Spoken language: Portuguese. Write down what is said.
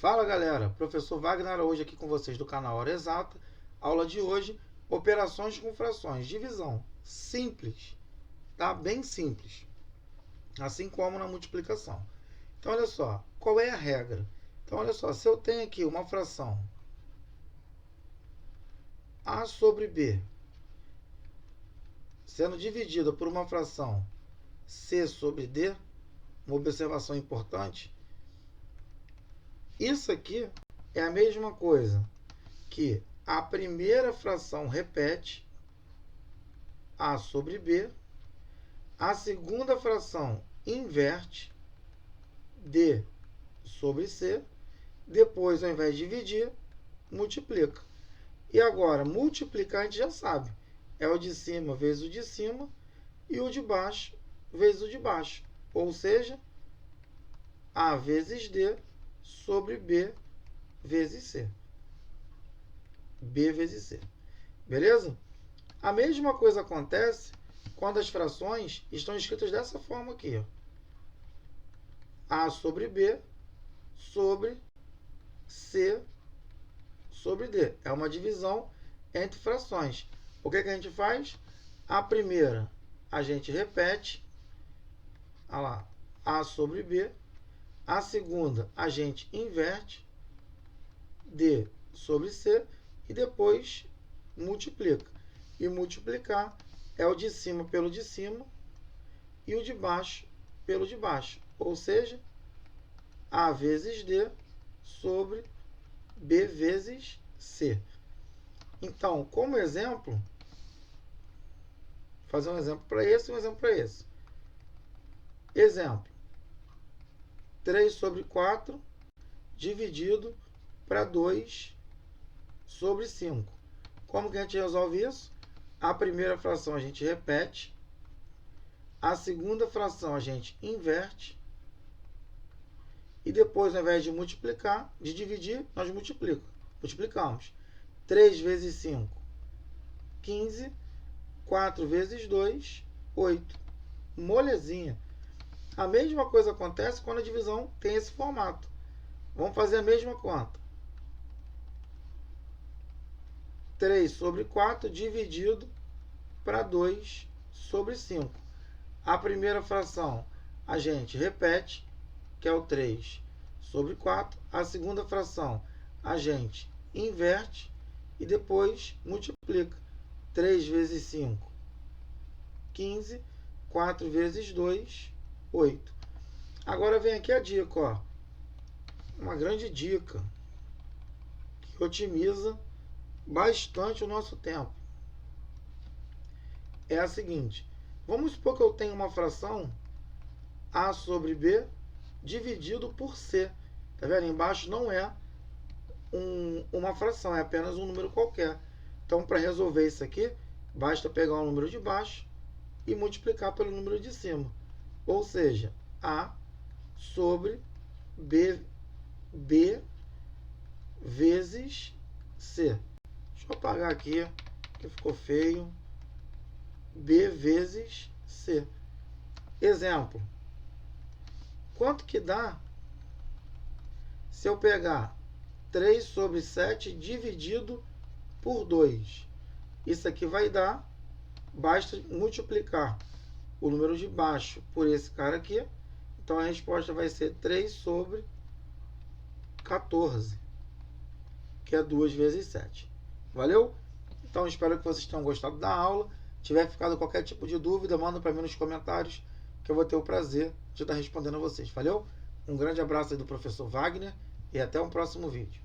Fala galera, professor Wagner Araújo aqui com vocês do canal Hora Exata. Aula de hoje, operações com frações, divisão, simples, tá? Bem simples, assim como na multiplicação. Então olha só, qual é a regra? Então olha só, se eu tenho aqui uma fração A sobre B sendo dividida por uma fração C sobre D, uma observação importante, isso aqui é a mesma coisa que a primeira fração repete A sobre B, a segunda fração inverte D sobre C, depois, ao invés de dividir, multiplica. E agora, multiplicar a gente já sabe, é o de cima vezes o de cima e o de baixo vezes o de baixo, ou seja, A vezes D sobre B vezes C. B vezes C. Beleza? A mesma coisa acontece quando as frações estão escritas dessa forma aqui. Ó. A sobre B sobre C sobre D. É uma divisão entre frações. O que a gente faz? A primeira a gente repete. Olha lá, A sobre B. A segunda a gente inverte, D sobre C, e depois multiplica. E multiplicar é o de cima pelo de cima e o de baixo pelo de baixo. Ou seja, A vezes D sobre B vezes C. Então, como exemplo, vou fazer um exemplo para esse e um exemplo para esse. Exemplo. 3 sobre 4 dividido para 2 sobre 5. Como que a gente resolve isso? A primeira fração a gente repete, a segunda fração a gente inverte, e depois, ao invés de multiplicar, de dividir, nós multiplicamos. 3 vezes 5, 15. 4 vezes 2, 8. Molezinha. A mesma coisa acontece quando a divisão tem esse formato. Vamos fazer a mesma conta. 3 sobre 4 dividido para 2 sobre 5. A primeira fração a gente repete, que é o 3 sobre 4. A segunda fração a gente inverte e depois multiplica. 3 vezes 5, 15. 4 vezes 2, 8. Agora vem aqui a dica, ó. Uma grande dica que otimiza bastante o nosso tempo. É a seguinte. Vamos supor que eu tenho uma fração A sobre B dividido por C. Tá vendo? Embaixo não é uma fração, é apenas um número qualquer. Então, para resolver isso aqui, basta pegar o número de baixo e multiplicar pelo número de cima. Ou seja, A sobre B vezes C. Deixa eu apagar aqui, que ficou feio. B vezes C. Exemplo. Quanto que dá se eu pegar 3 sobre 7 dividido por 2? Isso aqui vai dar, basta multiplicar o número de baixo por esse cara aqui. Então a resposta vai ser 3 sobre 14, que é 2 vezes 7. Valeu? Então espero que vocês tenham gostado da aula. Se tiver ficado qualquer tipo de dúvida, manda para mim nos comentários, que eu vou ter o prazer de estar respondendo a vocês. Valeu? Um grande abraço aí do professor Wagner e até um próximo vídeo.